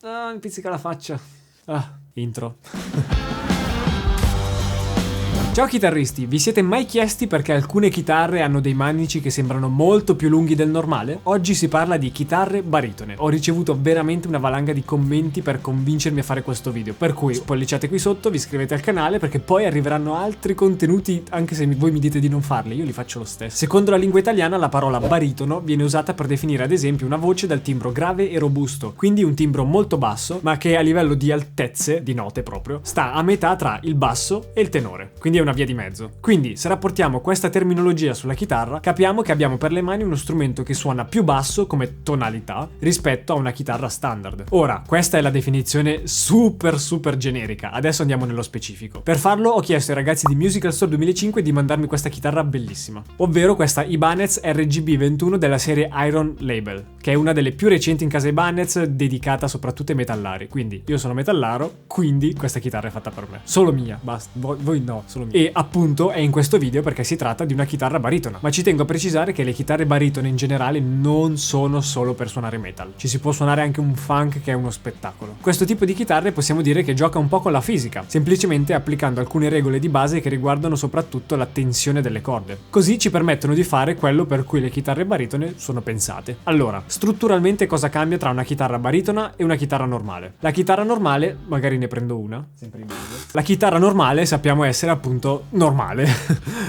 mi pizzica la faccia. Intro. Ciao chitarristi, vi siete mai chiesti perché alcune chitarre hanno dei manici che sembrano molto più lunghi del normale? Oggi si parla di chitarre baritone. Ho ricevuto veramente una valanga di commenti per convincermi a fare questo video, per cui polliciate qui sotto, vi iscrivete al canale perché poi arriveranno altri contenuti anche se voi mi dite di non farli, io li faccio lo stesso. Secondo la lingua italiana la parola baritono viene usata per definire ad esempio una voce dal timbro grave e robusto, quindi un timbro molto basso ma che a livello di altezze, di note proprio, sta a metà tra il basso e il tenore, quindi è una via di mezzo. Quindi se rapportiamo questa terminologia sulla chitarra capiamo che abbiamo per le mani uno strumento che suona più basso come tonalità rispetto a una chitarra standard. Ora, questa è la definizione super generica, adesso andiamo nello specifico. Per farlo ho chiesto ai ragazzi di Musical Store 2005 di mandarmi questa chitarra bellissima, ovvero questa Ibanez RGB 21 della serie Iron Label, che è una delle più recenti in casa Ibanez, dedicata soprattutto ai metallari. Quindi io sono metallaro, quindi questa chitarra è fatta per me, solo mia, basta, voi no, solo mia. E appunto è in questo video perché si tratta di una chitarra baritona, ma ci tengo a precisare che le chitarre baritone in generale non sono solo per suonare metal, ci si può suonare anche un funk che è uno spettacolo. Questo tipo di chitarre possiamo dire che gioca un po' con la fisica, semplicemente applicando alcune regole di base che riguardano soprattutto la tensione delle corde, così ci permettono di fare quello per cui le chitarre baritone sono pensate. Allora, strutturalmente cosa cambia tra una chitarra baritona e una chitarra normale? La chitarra normale, magari ne prendo una, sempre in meglio. La chitarra normale sappiamo essere appunto normale.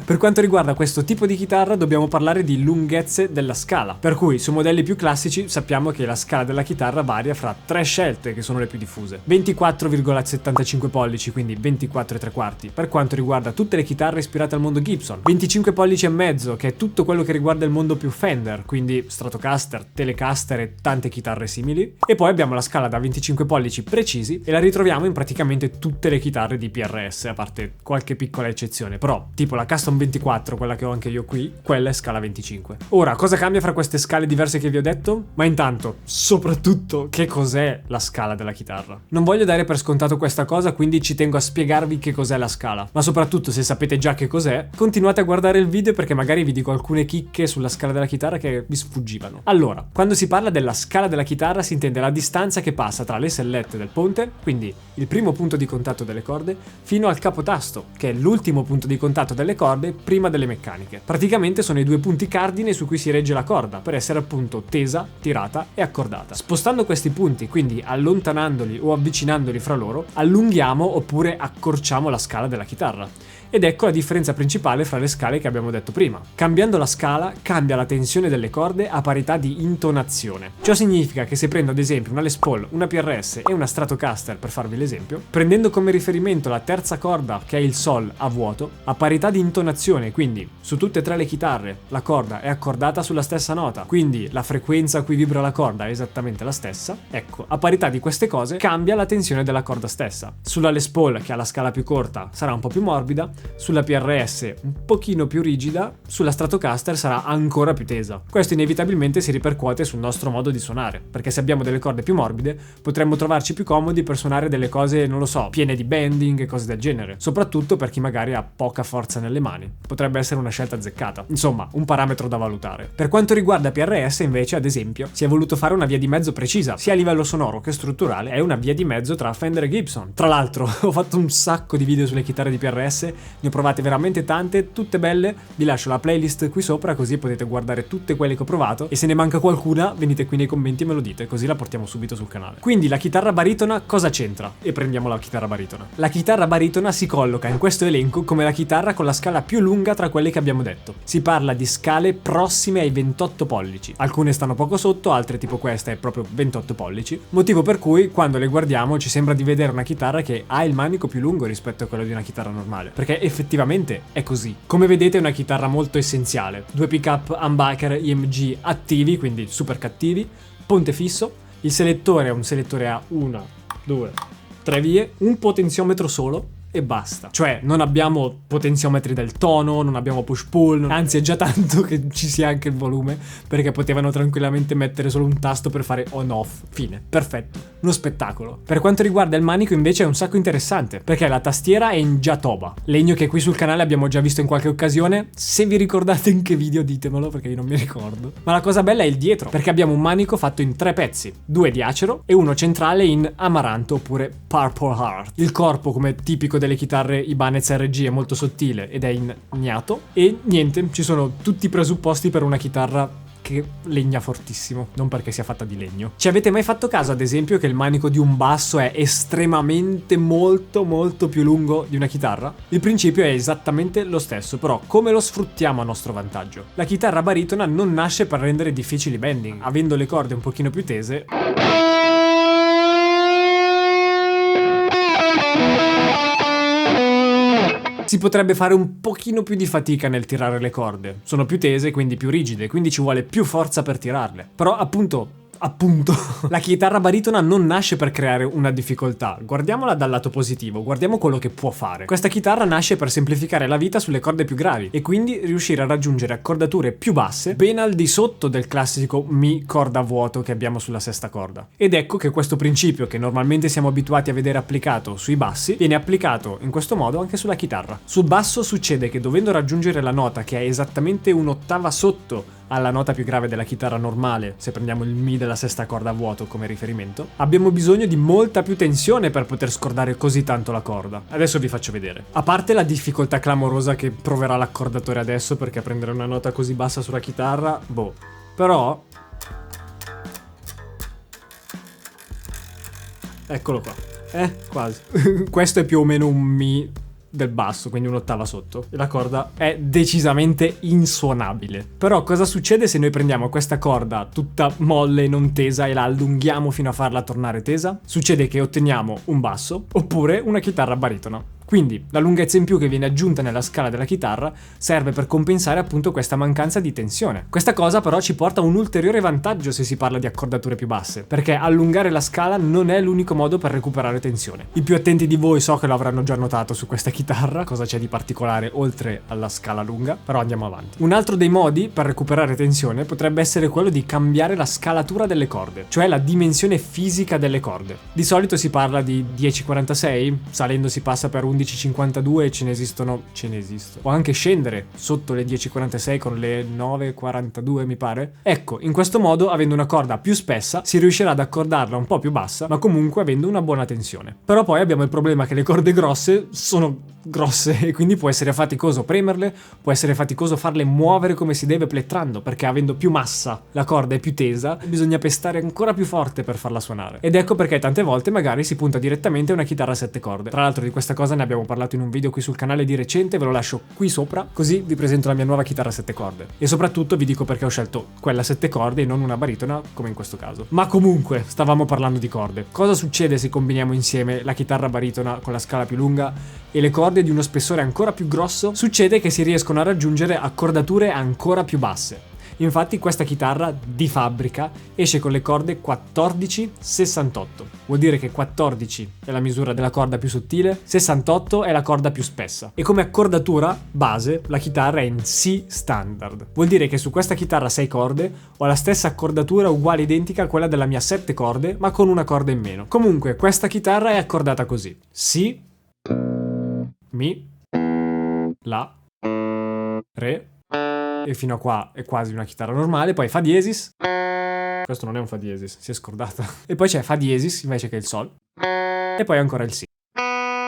Per quanto riguarda questo tipo di chitarra dobbiamo parlare di lunghezze della scala, per cui su modelli più classici sappiamo che la scala della chitarra varia fra tre scelte che sono le più diffuse: 24,75 pollici, quindi 24 e 3 quarti per quanto riguarda tutte le chitarre ispirate al mondo Gibson, 25 pollici e mezzo che è tutto quello che riguarda il mondo più Fender, quindi Stratocaster, Telecaster e tante chitarre simili, e poi abbiamo la scala da 25 pollici precisi e la ritroviamo in praticamente tutte le chitarre di PRS, a parte qualche piccola eccezione, però tipo la Custom 24, quella che ho anche io qui, quella è scala 25. Ora, cosa cambia fra queste scale diverse che vi ho detto? Ma intanto, soprattutto, che cos'è la scala della chitarra? Non voglio dare per scontato questa cosa, quindi ci tengo a spiegarvi che cos'è la scala, ma soprattutto se sapete già che cos'è, continuate a guardare il video perché magari vi dico alcune chicche sulla scala della chitarra che vi sfuggivano. Allora, quando si parla della scala della chitarra si intende la distanza che passa tra le sellette del ponte, quindi il primo punto di contatto delle corde, fino al capotasto, che è l'ultimo punto di contatto delle corde prima delle meccaniche. Praticamente sono i due punti cardine su cui si regge la corda per essere appunto tesa, tirata e accordata. Spostando questi punti, quindi allontanandoli o avvicinandoli fra loro, allunghiamo oppure accorciamo la scala della chitarra. Ed ecco la differenza principale fra le scale che abbiamo detto prima. Cambiando la scala, cambia la tensione delle corde a parità di intonazione. Ciò significa che se prendo ad esempio una Les Paul, una PRS e una Stratocaster, per farvi l'esempio, prendendo come riferimento la terza corda, che è il Sol a vuoto, a parità di intonazione, quindi su tutte e tre le chitarre la corda è accordata sulla stessa nota, quindi la frequenza a cui vibra la corda è esattamente la stessa, ecco, a parità di queste cose cambia la tensione della corda stessa. Sulla Les Paul, che ha la scala più corta, sarà un po' più morbida, sulla PRS un pochino più rigida, sulla Stratocaster sarà ancora più tesa. Questo inevitabilmente si ripercuote sul nostro modo di suonare, perché se abbiamo delle corde più morbide potremmo trovarci più comodi per suonare delle cose, non lo so, piene di bending e cose del genere, soprattutto per chi magari ha poca forza nelle mani. Potrebbe essere una scelta azzeccata, insomma un parametro da valutare. Per quanto riguarda PRS invece, ad esempio, si è voluto fare una via di mezzo precisa, sia a livello sonoro che strutturale, è una via di mezzo tra Fender e Gibson. Tra l'altro ho fatto un sacco di video sulle chitarre di PRS, ne ho provate veramente tante, tutte belle, vi lascio la playlist qui sopra così potete guardare tutte quelle che ho provato e se ne manca qualcuna venite qui nei commenti e me lo dite, così la portiamo subito sul canale. Quindi la chitarra baritona cosa c'entra? E prendiamo la chitarra baritona. La chitarra baritona si colloca in questo elenco come la chitarra con la scala più lunga tra quelle che abbiamo detto. Si parla di scale prossime ai 28 pollici, alcune stanno poco sotto, altre tipo questa è proprio 28 pollici, motivo per cui quando le guardiamo ci sembra di vedere una chitarra che ha il manico più lungo rispetto a quello di una chitarra normale, perché effettivamente è così. Come vedete è una chitarra molto essenziale, due pickup humbucker IMG attivi, quindi super cattivi, ponte fisso, il selettore è un selettore a 1, 2, 3 vie, un potenziometro solo e basta. Cioè non abbiamo potenziometri del tono, non abbiamo push pull, anzi è già tanto che ci sia anche il volume, perché potevano tranquillamente mettere solo un tasto per fare on off. Fine, perfetto, uno spettacolo. Per quanto riguarda il manico invece è un sacco interessante, perché la tastiera è in Jatoba, legno che qui sul canale abbiamo già visto in qualche occasione. Se vi ricordate in che video ditemelo, perché io non mi ricordo. Ma la cosa bella è il dietro, perché abbiamo un manico fatto in 3 pezzi, 2 di acero e uno centrale in amaranto oppure purple heart. Il corpo, come tipico delle chitarre Ibanez RG, è molto sottile ed è in gnato, e niente, ci sono tutti i presupposti per una chitarra che legna fortissimo, non perché sia fatta di legno. Ci avete mai fatto caso, ad esempio, che il manico di un basso è estremamente molto più lungo di una chitarra? Il principio è esattamente lo stesso, però come lo sfruttiamo a nostro vantaggio? La chitarra baritona non nasce per rendere difficili i bending, avendo le corde un pochino più tese. Si potrebbe fare un pochino più di fatica nel tirare le corde. Sono più tese, quindi più rigide, quindi ci vuole più forza per tirarle. Però appunto, la chitarra baritona non nasce per creare una difficoltà. Guardiamola dal lato positivo, guardiamo quello che può fare. Questa chitarra nasce per semplificare la vita sulle corde più gravi e quindi riuscire a raggiungere accordature più basse, ben al di sotto del classico Mi corda a vuoto che abbiamo sulla sesta corda. Ed ecco che questo principio, che normalmente siamo abituati a vedere applicato sui bassi, viene applicato in questo modo anche sulla chitarra. Sul basso succede che, dovendo raggiungere la nota che è esattamente un'ottava sotto alla nota più grave della chitarra normale, se prendiamo il Mi della sesta corda a vuoto come riferimento, abbiamo bisogno di molta più tensione per poter scordare così tanto la corda. Adesso vi faccio vedere. A parte la difficoltà clamorosa che proverà l'accordatore adesso, perché prendere una nota così bassa sulla chitarra, però eccolo qua. Quasi. Questo è più o meno un Mi del basso, quindi un'ottava sotto, e la corda è decisamente insuonabile. Però cosa succede se noi prendiamo questa corda tutta molle, non tesa, e la allunghiamo fino a farla tornare tesa? Succede che otteniamo un basso oppure una chitarra baritona. Quindi la lunghezza in più che viene aggiunta nella scala della chitarra serve per compensare appunto questa mancanza di tensione. Questa cosa però ci porta a un ulteriore vantaggio se si parla di accordature più basse, perché allungare la scala non è l'unico modo per recuperare tensione. I più attenti di voi so che lo avranno già notato su questa chitarra, cosa c'è di particolare oltre alla scala lunga, però andiamo avanti. Un altro dei modi per recuperare tensione potrebbe essere quello di cambiare la scalatura delle corde, cioè la dimensione fisica delle corde. Di solito si parla di 10,46, salendo si passa per 11,52 e ce ne esistono. O anche scendere sotto le 10,46 con le 9,42 mi pare. Ecco, in questo modo, avendo una corda più spessa, si riuscirà ad accordarla un po' più bassa, ma comunque avendo una buona tensione. Però poi abbiamo il problema che le corde grosse sono grosse e quindi può essere faticoso premerle, può essere faticoso farle muovere come si deve plettrando, perché avendo più massa la corda è più tesa, bisogna pestare ancora più forte per farla suonare. Ed ecco perché tante volte magari si punta direttamente a una chitarra a 7 corde. Tra l'altro di questa cosa ne abbiamo parlato in un video qui sul canale di recente, ve lo lascio qui sopra, così vi presento la mia nuova chitarra a 7 corde. E soprattutto vi dico perché ho scelto quella a 7 corde e non una baritona come in questo caso. Ma comunque, stavamo parlando di corde. Cosa succede se combiniamo insieme la chitarra baritona con la scala più lunga e le corde di uno spessore ancora più grosso? Succede che si riescono a raggiungere accordature ancora più basse. Infatti questa chitarra di fabbrica esce con le corde 14-68. Vuol dire che 14 è la misura della corda più sottile, 68 è la corda più spessa. E come accordatura base la chitarra è in C standard. Vuol dire che su questa chitarra a 6 corde ho la stessa accordatura uguale identica a quella della mia 7 corde, ma con una corda in meno. Comunque questa chitarra è accordata così: Si, Mi, La, Re, e fino a qua è quasi una chitarra normale, poi Fa diesis. Questo non è un Fa diesis, si è scordata. E poi c'è Fa diesis invece che il Sol. E poi ancora il Si.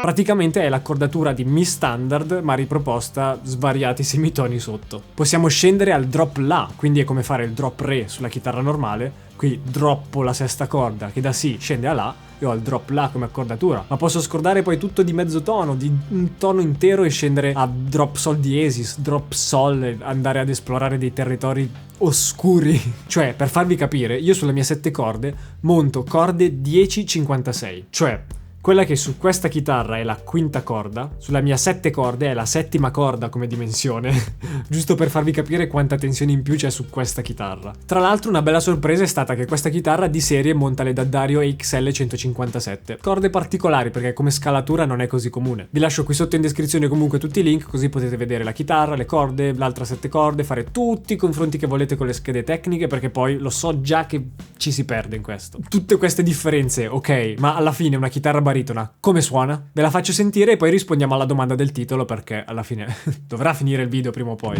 Praticamente è l'accordatura di Mi standard, ma riproposta svariati semitoni sotto. Possiamo scendere al drop La, quindi è come fare il drop Re sulla chitarra normale. Qui droppo la sesta corda che da Si scende a La e ho il drop La come accordatura, ma posso scordare poi tutto di mezzo tono, di un tono intero, e scendere a drop Sol diesis, drop Sol, e andare ad esplorare dei territori oscuri. Cioè, per farvi capire, io sulla mia 7 corde monto corde 10-56, cioè Quella che su questa chitarra è la quinta corda, sulla mia 7 corde è la settima corda come dimensione, giusto per farvi capire quanta tensione in più c'è su questa chitarra. Tra l'altro una bella sorpresa è stata che questa chitarra di serie monta le D'Addario XL 157, corde particolari perché come scalatura non è così comune. Vi lascio qui sotto in descrizione comunque tutti i link, così potete vedere la chitarra, le corde, l'altra 7 corde, fare tutti i confronti che volete con le schede tecniche, perché poi lo so già che ci si perde in questo. Tutte queste differenze, ok, ma alla fine una chitarra baritona come suona? Ve la faccio sentire e poi rispondiamo alla domanda del titolo, perché alla fine dovrà finire il video prima o poi.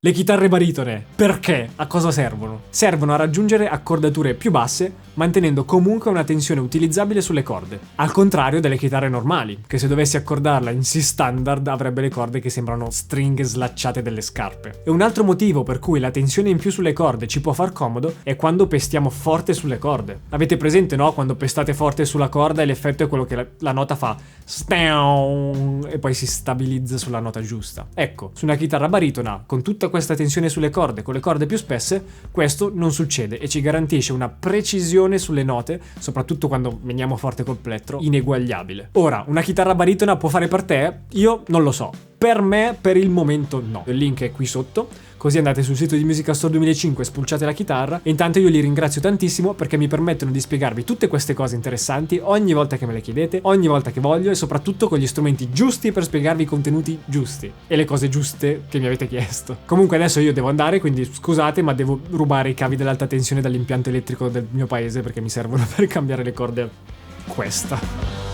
Le chitarre baritone, perché? A cosa servono? Servono a raggiungere accordature più basse, mantenendo comunque una tensione utilizzabile sulle corde. Al contrario delle chitarre normali, che se dovessi accordarla in C standard avrebbe le corde che sembrano stringhe slacciate delle scarpe. E un altro motivo per cui la tensione in più sulle corde ci può far comodo è quando pestiamo forte sulle corde. Avete presente, no? Quando pestate forte sulla corda e l'effetto è quello che la nota fa e poi si stabilizza sulla nota giusta. Ecco, su una chitarra baritona, con tutta questa tensione sulle corde, con le corde più spesse, questo non succede e ci garantisce una precisione sulle note, soprattutto quando veniamo forte col plettro, ineguagliabile. Ora, una chitarra baritona può fare per te? Io non lo so. Per me, per il momento, no. Il link è qui sotto, così andate sul sito di Musica Store 2005 e spulciate la chitarra. E intanto io li ringrazio tantissimo perché mi permettono di spiegarvi tutte queste cose interessanti ogni volta che me le chiedete, ogni volta che voglio, e soprattutto con gli strumenti giusti per spiegarvi i contenuti giusti e le cose giuste che mi avete chiesto. Comunque adesso io devo andare, quindi scusate, ma devo rubare i cavi dell'alta tensione dall'impianto elettrico del mio paese perché mi servono per cambiare le corde a questa.